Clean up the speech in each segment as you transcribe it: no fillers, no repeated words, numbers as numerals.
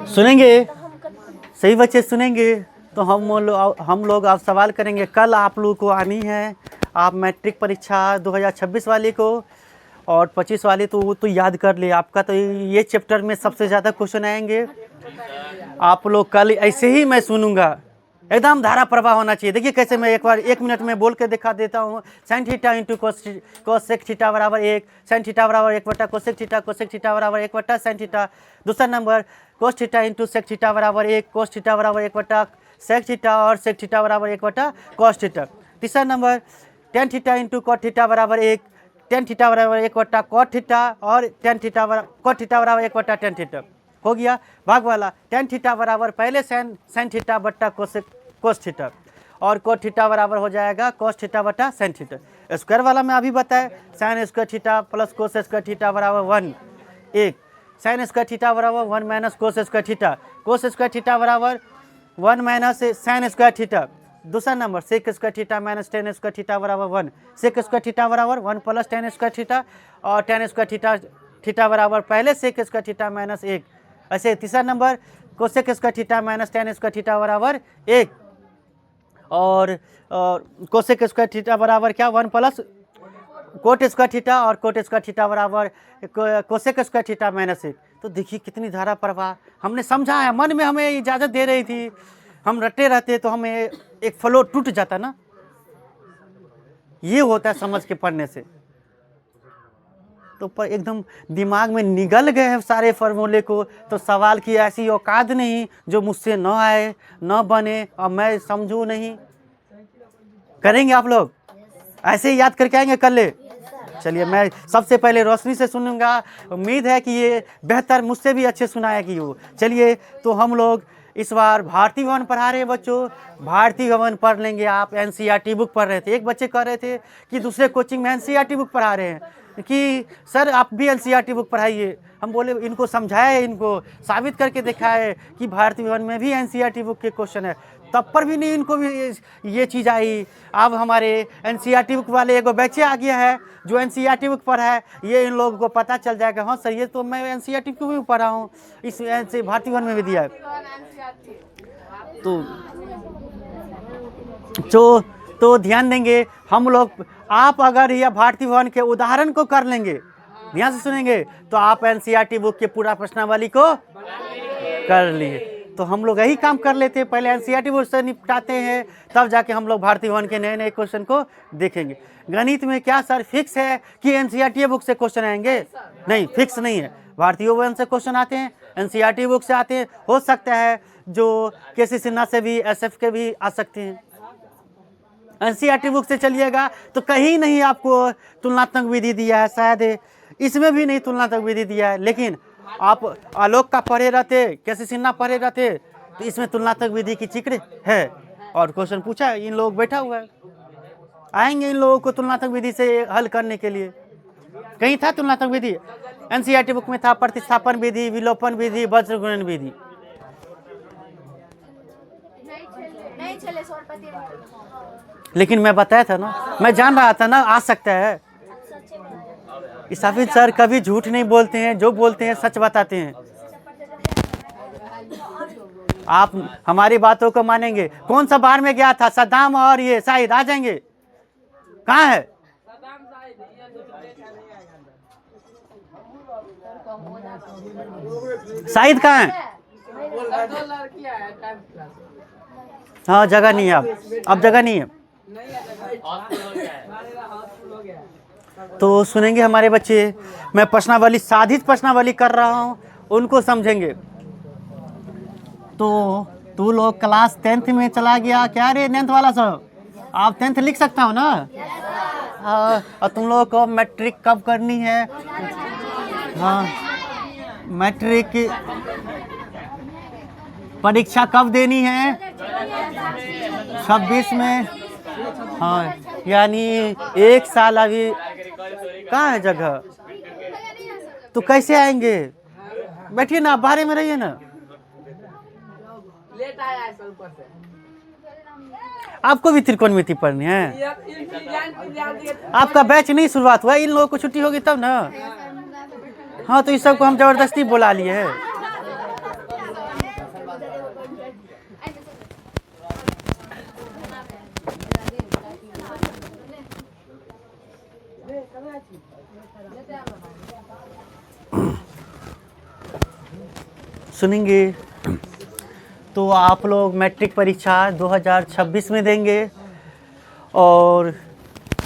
सुनेंगे? सही बच्चे सुनेंगे तो हम लोग आप सवाल करेंगे। कल आप लोग को आनी है आप मैट्रिक परीक्षा 2026 वाली को और 25 वाली, तो याद कर ले। आपका तो ये चैप्टर में सबसे ज़्यादा क्वेश्चन आएंगे। आप लोग कल ऐसे ही मैं सुनूंगा, एकदम धारा प्रवाह होना चाहिए। देखिए कैसे मैं एक बार 1 मिनट में बोल के दिखा देता हूँ। Sine theta into cosec theta बराबर 1, साइन थीटा बराबर 1 बटा कोसेक थीटा बराबर 1 बटा साइन थीटा। दूसरा number cos theta into sec theta बराबर 1, कोस थीटा बराबर 1 बटा सेक थीटा और सेक थीटा बराबर 1 बटा कोस थीटा। तीसरा number tan theta into cot theta बराबर 1, टेन थीटा बराबर 1 बटा कॉट थीटा और टेन थीटा कॉट थीटा बराबर 1 बटा टेन थीटा। हो गया भाग वाला। टेन थीटा बराबर पहले साइन थीटा बट्टा कोस थीटा और कोट थीटा बराबर हो जाएगा कोस थीटा बट्टा साइन थीटा। स्क्वायर वाला में अभी बताए sine square theta plus cos square theta बराबर 1, 1 साइन स्क्वायर थीटा बराबर 1 minus cos square theta, cos square theta बराबर 1 माइनस साइन स्क्वायर थीटा। दूसरा number sec square theta minus tan square theta बराबर 1, sec square theta बराबर 1 plus tan square theta और ten square theta बराबर पहले सेक square theta minus 1। ऐसे तीसरा number cosec square theta minus tan square theta बराबर 1 और कोसेक स्क्वायर थीटा बराबर क्या 1 प्लस कोट स्क्वायर थीटा और कोट स्क्वायर थीटा बराबर कोसेक स्क्वायर थीटा माइनस 1। तो देखिए कितनी धारा प्रवाह हमने समझा है। मन में हमें इजाज़त दे रही थी, हम रटे रहते तो हमें एक फ्लो टूट जाता ना। ये होता है समझ के पढ़ने से। तो पर एकदम दिमाग में निगल गए हैं सारे फार्मूले को, तो सवाल की ऐसी औकात नहीं जो मुझसे न आए न बने और मैं समझूं नहीं। करेंगे आप लोग ऐसे ही याद करके आएंगे कल? चलिए मैं सबसे पहले रोशनी से सुनूंगा, उम्मीद है कि ये बेहतर मुझसे भी अच्छे सुनाएगी वो। चलिए तो हम लोग इस बार भारतीय भवन पढ़ा रहे हैं बच्चों, भारतीय भवन पढ़ लेंगे। आप एनसीईआरटी बुक पढ़ रहे थे, एक बच्चे कह रहे थे कि दूसरे कोचिंग में एनसीईआरटी बुक पढ़ा रहे हैं कि सर आप भी एनसीईआरटी बुक पढ़ाइए। हम बोले इनको समझाए, इनको साबित करके दिखाए कि भारतीय भवन में भी एनसीईआरटी बुक के क्वेश्चन है, तब पर भी नहीं इनको भी ये चीज़ आई। अब हमारे एनसीईआरटी बुक वाले एगो बच्चे आ गया है जो एनसीईआरटी बुक पढ़ा है, ये इन लोगों को पता चल जाएगा हाँ सर ये तो मैं एनसीईआरटी को भी पढ़ा हूँ, इस भारतीय भवन में भी दिया है। तो ध्यान देंगे हम लोग। आप अगर यह भारतीय भवन के उदाहरण को कर लेंगे, ध्यान से सुनेंगे, तो आप एनसीईआरटी बुक के पूरा प्रश्नावली को कर लिए। तो हम लोग यही काम कर लेते हैं, पहले एनसीईआरटी बुक से निपटाते हैं, तब जाके हम लोग भारतीय भवन के नए नए क्वेश्चन को देखेंगे। गणित में क्या सर फिक्स है कि एनसीईआरटी बुक से क्वेश्चन आएंगे? नहीं, फिक्स नहीं है। भारतीय भवन से क्वेश्चन आते हैं, एनसीईआरटी बुक से आते हैं, हो सकता है जो केसी सिन्हा से भी एसएफ के भी आ सकते हैं। एनसीईआरटी बुक से चलिएगा तो कहीं नहीं आपको तुलनात्मक विधि दिया है, शायद इसमें भी नहीं तुलनात्मक विधि दिया है, लेकिन आप आलोक का पढ़े रहते, केसी सिन्हा पढ़े रहते, तो इसमें तुलनात्मक विधि की जिक्र है और क्वेश्चन पूछा है। इन लोग बैठा हुआ है, आएंगे इन लोगों को तुलनात्मक विधि से हल करने के लिए। कहीं था तुलनात्मक विधि? एनसीईआरटी बुक में था प्रतिस्थापन विधि, विलोपन विधि, वज्रगुणन विधि। लेकिन मैं बताया था ना, मैं जान रहा था ना आ सकता है। इसाफिद सर कभी झूठ नहीं बोलते हैं, जो बोलते हैं सच बताते हैं। आप हमारी बातों को मानेंगे। कौन सा बार में गया था? सद्दाम और ये शाहिद आ जाएंगे। कहाँ है शाहिद? कहाँ है? हाँ जगह नहीं है, अब जगह नहीं है। तो सुनेंगे हमारे बच्चे। मैं प्रश्नावली, साधित प्रश्नावली कर रहा हूँ, उनको समझेंगे। तो तू लोग क्लास 10th में चला गया क्या रे? 9th वाला सब आप 10th लिख सकता हो ना? और तुम लोगों को मैट्रिक कब करनी है? हाँ, मैट्रिक परीक्षा कब देनी है? 26 में। हाँ, यानी 1 साल अभी। कहाँ है जगह? तो कैसे आएंगे? बैठिए ना, बाहर में रहिए ना। आपको भी त्रिकोणमिति पढ़नी है? आपका बैच नहीं शुरुआत हुआ, इन लोगों को छुट्टी होगी तब ना। हाँ तो इस सबको हम जबरदस्ती बुला लिए हैं। सुनेंगे। तो आप लोग मैट्रिक परीक्षा 2026 में देंगे और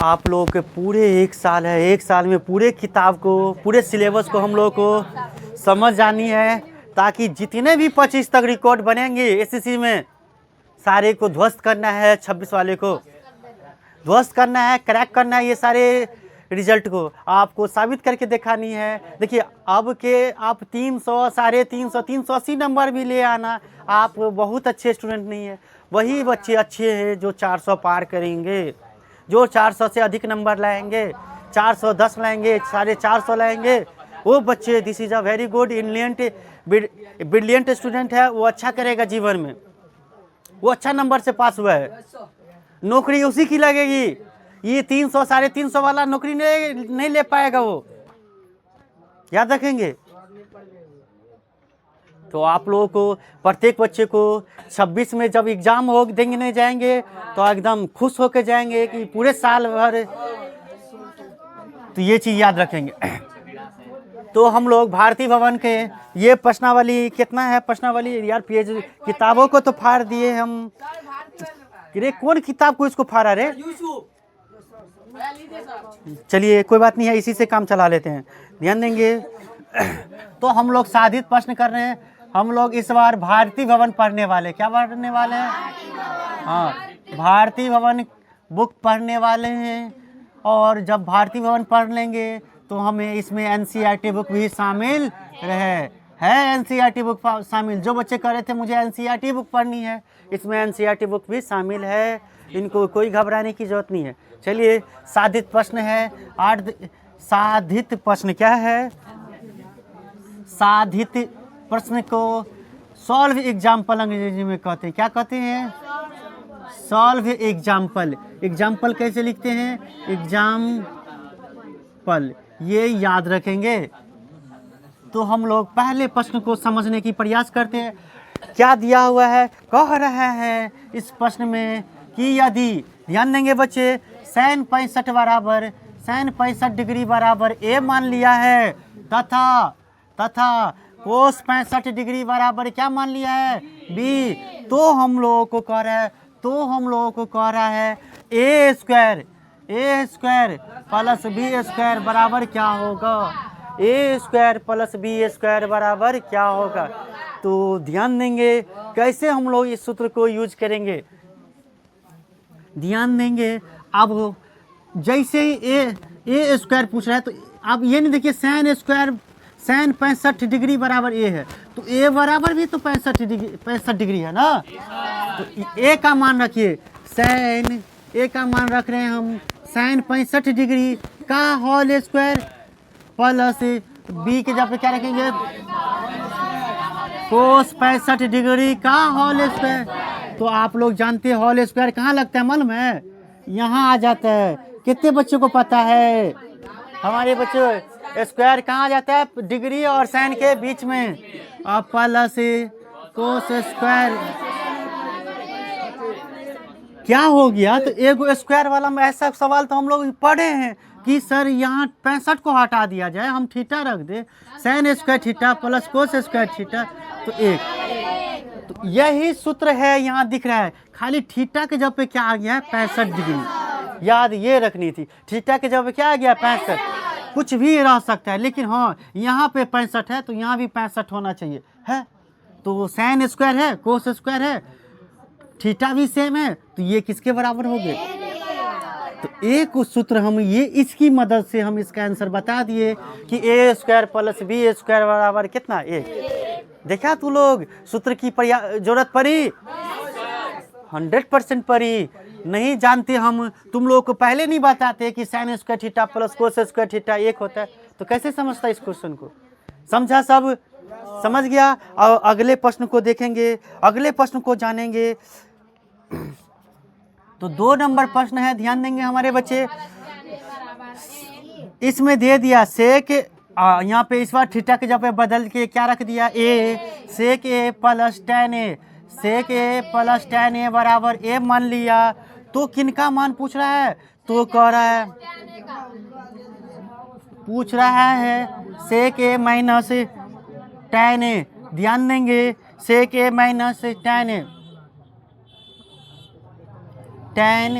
आप लोग के पूरे 1 साल है, 1 साल में पूरे किताब को, पूरे सिलेबस को हम लोग को समझ जानी है, ताकि जितने भी 25 तक रिकॉर्ड बनेंगे एसएससी में सारे को ध्वस्त करना है। 26 वाले को ध्वस्त करना है, क्रैक करना है। ये सारे रिजल्ट को आपको साबित करके दिखानी है। देखिए अब के आप 300, 350, 380 नंबर भी ले आना, आप बहुत अच्छे स्टूडेंट नहीं है। वही बच्चे अच्छे हैं जो 400 पार करेंगे, जो 400 से अधिक नंबर लाएंगे, 410 लाएंगे, 450 लाएंगे, वो बच्चे this is a very good brilliant student है। वो अच्छा करेगा जीवन में, वो अच्छा नंबर से पास हुआ है, नौकरी उसी की लगेगी। ये 300, 350 वाला नौकरी नहीं ले पाएगा, वो याद रखेंगे। तो आप लोगों को प्रत्येक बच्चे को 26 में जब एग्ज़ाम हो देंगे नहीं जाएंगे तो एकदम खुश होकर जाएंगे कि पूरे साल भर। तो ये चीज़ याद रखेंगे। तो हम लोग भारती भवन के ये प्रश्नावली कितना है, प्रश्नावली यार पेज किताबों को तो फाड़ दिए हम। रे कौन किताब को इसको फाड़ा रे? चलिए कोई बात नहीं है, इसी से काम चला लेते हैं, ध्यान देंगे। तो हम लोग साधित प्रश्न कर रहे हैं। हम लोग इस बार भारती भवन पढ़ने वाले, क्या पढ़ने वाले हैं? हाँ, भारती भवन बुक पढ़ने वाले हैं। और जब भारती भवन पढ़ लेंगे तो हमें इसमें एनसीईआरटी बुक भी शामिल है एनसीईआरटी बुक शामिल। जो बच्चे कह रहे थे मुझे एनसीईआरटी बुक पढ़नी है, इसमें एनसीईआरटी बुक भी शामिल है, इनको कोई घबराने की जरूरत नहीं है। चलिए साधित प्रश्न है। साधित प्रश्न क्या है? साधित प्रश्न को सॉल्व एग्जाम्पल अंग्रेजी में कहते हैं। क्या कहते हैं? Solve example. एग्जाम्पल कैसे लिखते हैं? एग्जाम्पल, ये याद रखेंगे। तो हम लोग पहले प्रश्न को समझने की प्रयास करते हैं। क्या दिया हुआ है? कह रहा है इस प्रश्न में कि यदि, ध्यान देंगे बच्चे, sin 65 बराबर sin 65 डिग्री बराबर a मान लिया है, तथा cos 65 डिग्री बराबर क्या मान लिया है? b। तो हम लोगों को कह रहा है a square plus B square बराबर क्या होगा? a square plus B square बराबर क्या होगा? तो ध्यान देंगे कैसे हम लोग इस सूत्र को यूज करेंगे, ध्यान देंगे। अब जैसे ही ए स्क्वायर पूछ रहा है तो आप ये नहीं देखिए sin 65 डिग्री बराबर ए है, तो ए बराबर भी तो 65 डिग्री है ना। तो ए का मान रखिए, sin ए का मान रख रहे हैं हम sin 65 डिग्री का होल स्क्वायर प्लस बी के जगह पे क्या रखेंगे? cos 65 डिग्री का होल स्क्वायर। तो आप लोग जानते हैं होल स्क्वायर कहाँ लगता है? मन में यहाँ आ जाता है। कितने बच्चों को पता है? हमारे बच्चों स्क्वायर कहाँ आ जाता है? डिग्री और साइन के बीच में। अब प्लस कोस स्क्वायर क्या हो गया? तो एक स्क्वायर वाला में ऐसा सवाल तो हम लोग पढ़े हैं कि सर यहाँ 65 को हटा दिया जाए, हम थीटा रख दे, sine square theta plus cos square theta, तो एक। तो यही सूत्र है, यहाँ दिख रहा है। खाली थीटा के जगह पे क्या आ गया है? 65 डिग्री। याद ये रखनी थी, थीटा के जगह पे क्या आ गया? 65। कुछ भी रह सकता है, लेकिन हाँ यहाँ पे 65 है तो यहाँ भी 65 होना चाहिए है। तो साइन स्क्वायर है, कोस स्क्वायर है, थीटा भी सेम है, तो ये किसके बराबर हो गए? तो एक सूत्र हम ये इसकी मदद से हम इसका आंसर बता दिए कि ए स्क्वायर प्लस बी स्क्वायर बराबर कितना? 1। देखा तू लोग सूत्र की जरूरत पड़ी? 100% पड़ी। नहीं जानते हम, तुम लोग को पहले नहीं बताते कि sign square theta plus cos square theta 1 होता है, तो कैसे समझता इस क्वेश्चन को? समझा? सब समझ गया। और अगले प्रश्न को देखेंगे, अगले प्रश्न को जानेंगे। तो 2 नंबर प्रश्न है, ध्यान देंगे हमारे बच्चे। इसमें दे दिया सेक, यहाँ पे इस बार थीटा के जगह पे बदल के क्या रख दिया? ए, सेक ए प्लस tan ए, सेक ए प्लस tan ए बराबर ए मान लिया। तो किनका मान पूछ रहा है? तो कह रहा है पूछ रहा है सेक ए माइनस tan ए, ध्यान देंगे सेक ए माइनस tan ए, tan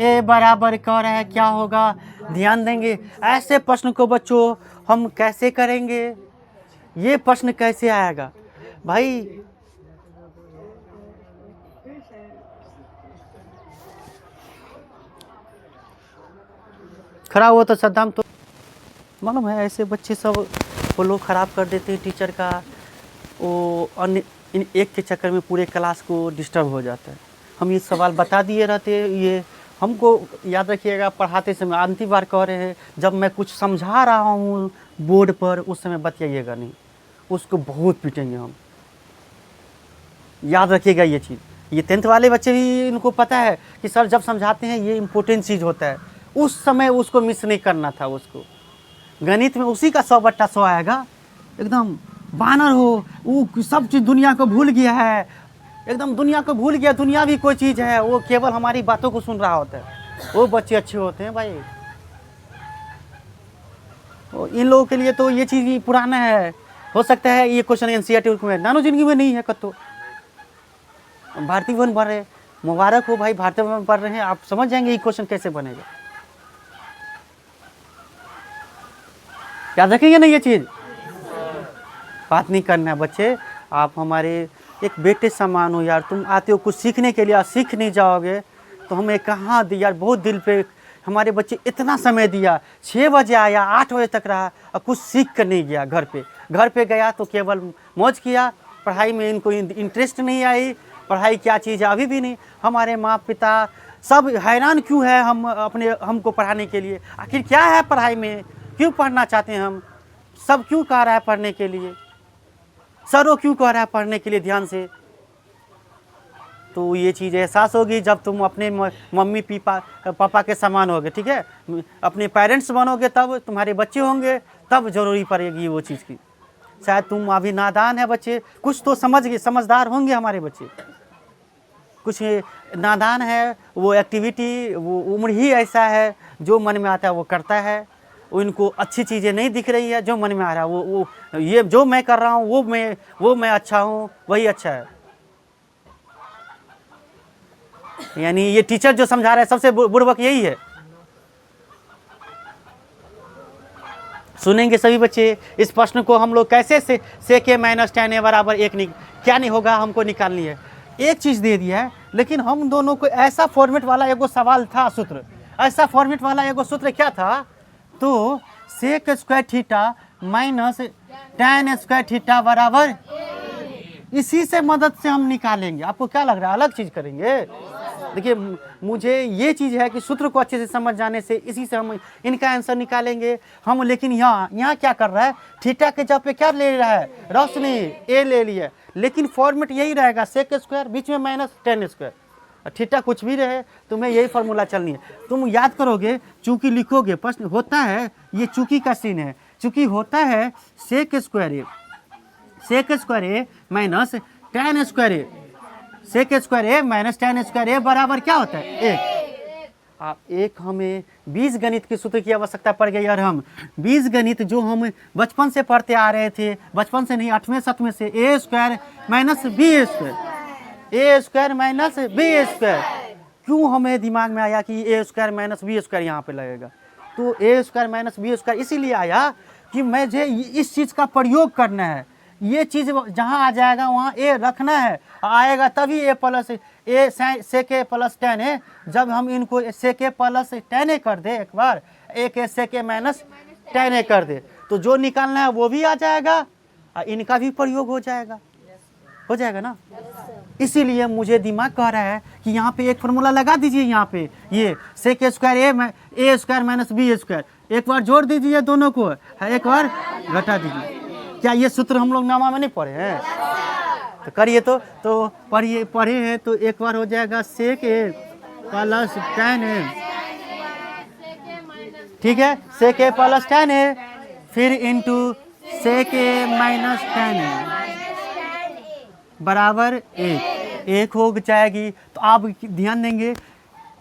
ए बराबर कह रहा है क्या होगा, ध्यान देंगे। ऐसे प्रश्न को बच्चों हम कैसे करेंगे, ये प्रश्न कैसे आएगा भाई। खराब हुआ तो सद्दाम, तो मालूम है ऐसे बच्चे सब वो लोग ख़राब कर देते हैं टीचर का, वो अन्य इन एक के चक्कर में पूरे क्लास को डिस्टर्ब हो जाता है। हम ये सवाल बता दिए रहते, ये हमको याद रखिएगा, पढ़ाते समय अंतिम बार कह रहे हैं, जब मैं कुछ समझा रहा हूँ बोर्ड पर उस समय बतियाइएगा नहीं, उसको बहुत पीटेंगे हम, याद रखिएगा ये चीज़। ये 10th वाले बच्चे भी, इनको पता है कि सर जब समझाते हैं ये इम्पोर्टेंट चीज़ होता है, उस समय उसको मिस नहीं करना था। उसको गणित में उसी का 100/100 आएगा, एकदम बानर हो, वो सब चीज़ दुनिया को भूल गया है, एकदम दुनिया को भूल गया, दुनिया भी कोई चीज़ है, वो केवल हमारी बातों को सुन रहा होता है। वो बच्चे अच्छे होते हैं भाई। इन लोगों के लिए तो ये चीज़ भी पुराना है, हो सकता है ये क्वेश्चन NCERT में नानो जिंदगी में नहीं है कतो। भारतीय भवन पढ़ रहे, मुबारक हो भाई, भारतीय भवन पढ़ रहे हैं, आप समझ जाएंगे ये क्वेश्चन कैसे बनेगा। याद रखेंगे ना ये चीज़, बात नहीं करना है बच्चे। आप हमारे एक बेटे समान हो यार, तुम आते हो कुछ सीखने के लिए, सीख नहीं जाओगे तो हमें कहाँ दी यार, बहुत दिल पे हमारे बच्चे इतना समय दिया, 6 बजे आया 8 बजे तक रहा और कुछ सीख कर नहीं गया। घर पे गया तो केवल मौज किया, पढ़ाई में इनको इंटरेस्ट नहीं आई, पढ़ाई क्या चीज़ है अभी भी नहीं। हमारे माँ पिता सब हैरान क्यों है हमको पढ़ाने के लिए, आखिर क्या है पढ़ाई में, क्यों पढ़ना चाहते हैं हम, सब क्यों कह रहा है पढ़ने के लिए, सरो क्यों कह रहा है पढ़ने के लिए ध्यान से। तो ये चीज़ एहसास होगी जब तुम अपने मम्मी पापा के समान होगे, ठीक है, अपने पेरेंट्स बनोगे, तब तुम्हारे बच्चे होंगे, तब जरूरी पड़ेगी वो चीज़ की। शायद तुम अभी नादान है बच्चे, कुछ तो समझदार होंगे हमारे बच्चे, कुछ नादान है, वो एक्टिविटी वो उम्र ही ऐसा है, जो मन में आता है वो करता है, उनको अच्छी चीज़ें नहीं दिख रही है, जो मन में आ रहा है वो ये जो मैं कर रहा हूँ वो मैं अच्छा हूँ, वही अच्छा है। यानी ये टीचर जो समझा रहा है सबसे बुड़बक यही है। सुनेंगे सभी बच्चे, इस प्रश्न को हम लोग कैसे सेक ए माइनस tan ए बराबर 1 क्या नहीं होगा हमको निकालनी है। एक चीज़ दे दिया है, लेकिन हम दोनों को ऐसा फॉर्मेट वाला एगो सवाल था, सूत्र, ऐसा फॉर्मेट वाला एगो सूत्र क्या था, तो sec square theta minus tan square theta बराबर, इसी से मदद से हम निकालेंगे। आपको क्या लग रहा है अलग चीज़ करेंगे? देखिए मुझे ये चीज़ है कि सूत्र को अच्छे से समझ जाने से इसी से हम इनका आंसर निकालेंगे हम। लेकिन यहाँ क्या कर रहा है, थीटा के जगह पे क्या ले रहा है, रोशनी ए ले लिया, लेकिन फॉर्मेट यही रहेगा, सेक स्क्वायर बीच में माइनस tan स्क्वायर, थीटा कुछ भी रहे, तुम्हें यही फार्मूला चलनी है। तुम याद करोगे, चूंकि लिखोगे, प्रश्न होता है, ये चूंकि का सीन है, चूंकि होता है सेक स्क्वायर ए माइनस tan स्क्वायर ए, सेक स्क्वायर ए माइनस tan स्क्वायर ए बराबर क्या होता है, 1। आप एक हमें बीज गणित के सूत्र की आवश्यकता पड़ गई, और हम बीज गणित जो हम बचपन से पढ़ते आ रहे थे, बचपन से नहीं 8वें 7वें से, ए स्क्वायर माइनस बी स्क्वायर, ए स्क्वायर माइनस बी स्क्वायर, क्यों हमें दिमाग में आया कि ए स्क्वायर माइनस बी स्क्वायर यहाँ पे लगेगा। तो ए स्क्वायर माइनस बी स्क्वायर इसीलिए आया कि मुझे इस चीज़ का प्रयोग करना है, ये चीज़ जहाँ आ जाएगा वहाँ ए रखना है, आएगा तभी ए प्लस ए सेक ए प्लस tan ए, जब हम इनको सेक ए प्लस tan ए कर दे, एक बार एक सेक ए माइनस tan ए कर दे, तो जो निकालना है वो भी आ जाएगा और इनका भी प्रयोग हो जाएगा ना। इसीलिए मुझे दिमाग कह रहा है कि यहाँ पे एक फार्मूला लगा दीजिए, यहाँ पे ये सेक स्क्वायर ए स्क्वायर माइनस बी स्क्वायर, एक बार जोड़ दीजिए दोनों को, एक बार घटा दीजिए। क्या ये सूत्र हम लोग नामा में नहीं पढ़े हैं? तो करिए, तो पढ़े हैं, तो एक बार हो जाएगा सेक ए प्लस tan ए, ठीक है, सेक ए प्लस tan ए, फिर इंटू सेक ए माइनस tan ए बराबर 1 हो जाएगी। तो आप ध्यान देंगे,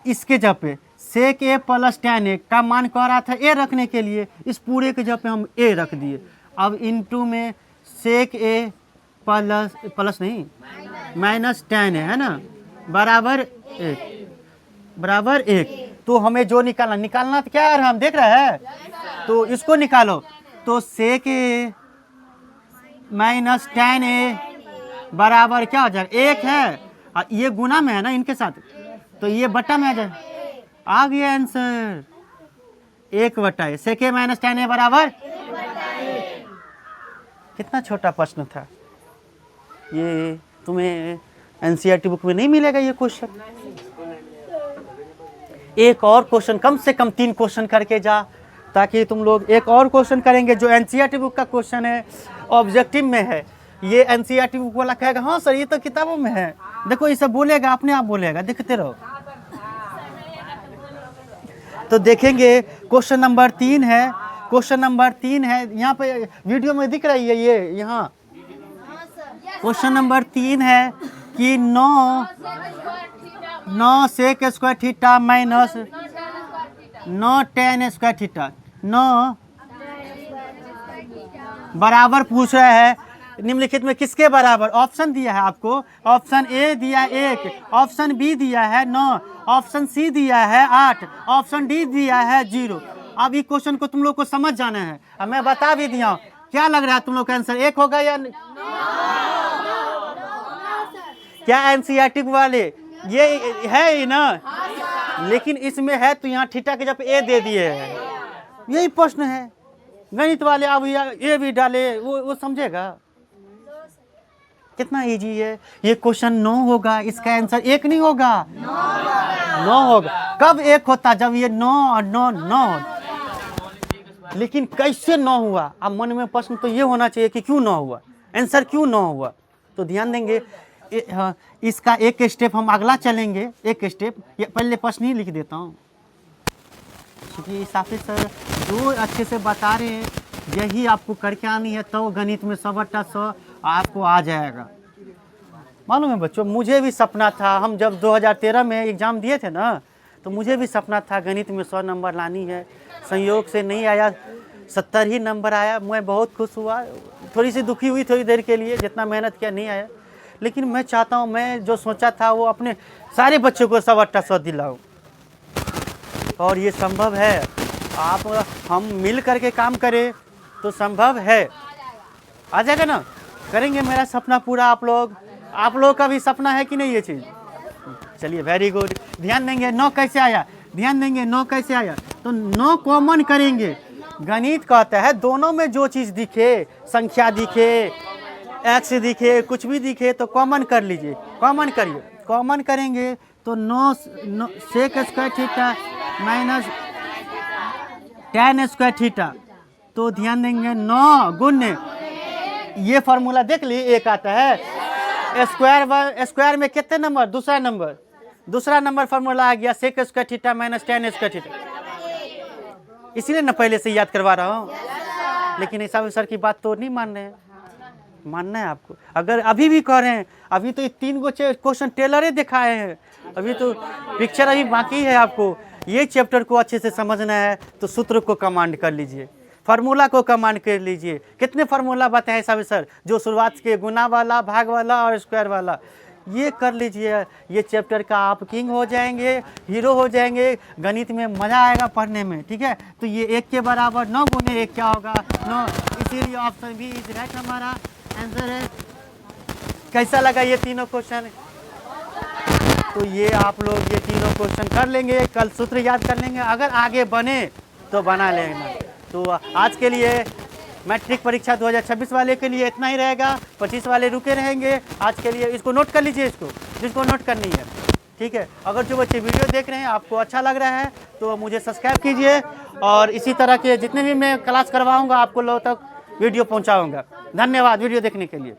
इसके जगह पे सेक ए प्लस tan ए का मान कह रहा था ए रखने के लिए, इस पूरे के जगह पे हम ए रख दिए। अब इनटू में सेक ए प्लस नहीं माइनस tan है ना, बराबर 1। तो हमें जो निकालना तो क्या है, हम देख रहे हैं, तो इसको निकालो। तो सेक ए माइनस tan ए बराबर क्या हो जाएगा, 1 है, और ये गुना में है ना इनके साथ, तो ये बटा में आ जाए, आ गया आंसर 1/1। सेक ए माइनस tan ए बराबर, कितना छोटा प्रश्न था ये, तुम्हें एनसीईआरटी बुक में नहीं मिलेगा ये क्वेश्चन। एक और क्वेश्चन, कम से कम 3 क्वेश्चन करके जा, ताकि तुम लोग एक और क्वेश्चन करेंगे जो एनसीईआरटी बुक का क्वेश्चन है, ऑब्जेक्टिव में है। ये एनसीईआरटी बुक वाला कहेगा हाँ सर ये तो किताबों में है, देखो ये सब बोलेगा, अपने आप बोलेगा, देखते रहो। तो देखेंगे क्वेश्चन नंबर 3 है, क्वेश्चन नंबर 3 है, यहाँ पे वीडियो में दिख रही है ये, यहाँ क्वेश्चन नंबर 3 है कि 9 sec square theta minus 9 tan square theta 9 बराबर पूछ रहा है निम्नलिखित में किसके बराबर। ऑप्शन दिया है आपको, ऑप्शन ए दिया 1, ऑप्शन बी दिया है 9, ऑप्शन सी दिया है 8, ऑप्शन डी दिया है 0। अब इस क्वेश्चन को तुम लोग को समझ जाना है, अब मैं बता भी दिया हूँ। क्या लग रहा है तुम लोग का आंसर 1 होगा या क्या एनसीईआरटी वाले ये है ही ना, लेकिन इसमें है तो यहाँ थीटा के जब ए दे दिए है, यही प्रश्न है। गणित वाले अब ये भी डाले, वो समझेगा कितना इजी है ये क्वेश्चन। 9 होगा, इसका आंसर 1 नहीं होगा, 9 होगा। कब 1 होता, जब ये 9 और 9 होता। लेकिन कैसे 9 हुआ, अब मन में प्रश्न तो ये होना चाहिए कि क्यों 9 हुआ, आंसर क्यों 9 हुआ। तो ध्यान देंगे, इसका एक स्टेप हम अगला चलेंगे, एक स्टेप पहले प्रश्न ही लिख देता हूँ, क्योंकि साफी सर जो अच्छे से बता रहे हैं यही आपको करके आनी है, तो गणित में 100/100 आपको आ जाएगा। मालूम है बच्चों, मुझे भी सपना था, हम जब 2013 में एग्ज़ाम दिए थे ना, तो मुझे भी सपना था गणित में 100 नंबर लानी है। संयोग से नहीं आया, 70 ही नंबर आया। मैं बहुत खुश हुआ, थोड़ी सी दुखी हुई थोड़ी देर के लिए, जितना मेहनत किया नहीं आया। लेकिन मैं चाहता हूँ मैं जो सोचा था वो अपने सारे बच्चों को 100/100 दिलाऊँ, और ये संभव है। आप हम मिल करके काम करें तो संभव है, आ जाएगा ना, करेंगे मेरा सपना पूरा। आप लोग का भी सपना है कि नहीं ये चीज़। चलिए वेरी गुड। ध्यान देंगे 9 कैसे आया, ध्यान देंगे 9 कैसे आया। तो 9 कॉमन करेंगे। गणित कहता है दोनों में जो चीज़ दिखे, संख्या दिखे, एक्स दिखे, कुछ भी दिखे, तो कॉमन कर लीजिए। कॉमन करिए, कॉमन करेंगे तो 9 sec square theta minus tan square theta. तो ध्यान देंगे 9 गुने, ये फार्मूला देख ली, एक आता है स्क्वायर में कितने नंबर, दूसरा नंबर फार्मूला आ गया sec square theta minus tan square theta. इसीलिए ना पहले से याद करवा रहा हूँ, लेकिन ऐसा सर की बात तो नहीं मान रहे हैं, मानना है आपको। अगर अभी भी कह रहे हैं, अभी तो 3 गो क्वेश्चन टेलर दिखाए हैं, अभी तो पिक्चर अभी बाकी है। आपको ये चैप्टर को अच्छे से समझना है तो सूत्र को कमांड कर लीजिए, फार्मूला को कमांड कर लीजिए। कितने फार्मूला बताए सब सर, जो शुरुआत के गुना वाला, भाग वाला और स्क्वायर वाला, ये कर लीजिए। ये चैप्टर का आप किंग हो जाएंगे, हीरो हो जाएंगे। गणित में मज़ा आएगा पढ़ने में, ठीक है। तो ये 1 के बराबर 9 गुने 1 क्या होगा, 9। इसीलिए ऑप्शन बी इज राइट हमारा आंसर है। कैसा लगा ये तीनों क्वेश्चन। तो ये आप लोग ये तीनों क्वेश्चन कर लेंगे, कल सूत्र याद कर लेंगे, अगर आगे बने तो बना लेना। तो आज के लिए मैट्रिक परीक्षा 2026 वाले के लिए इतना ही रहेगा, 25 वाले रुके रहेंगे। आज के लिए इसको नोट कर लीजिए, इसको जिसको नोट करनी है, ठीक है। अगर जो बच्चे वीडियो देख रहे हैं आपको अच्छा लग रहा है तो मुझे सब्सक्राइब कीजिए, और इसी तरह के जितने भी मैं क्लास करवाऊँगा आपको लोगों तक वीडियो पहुँचाऊँगा। धन्यवाद वीडियो देखने के लिए।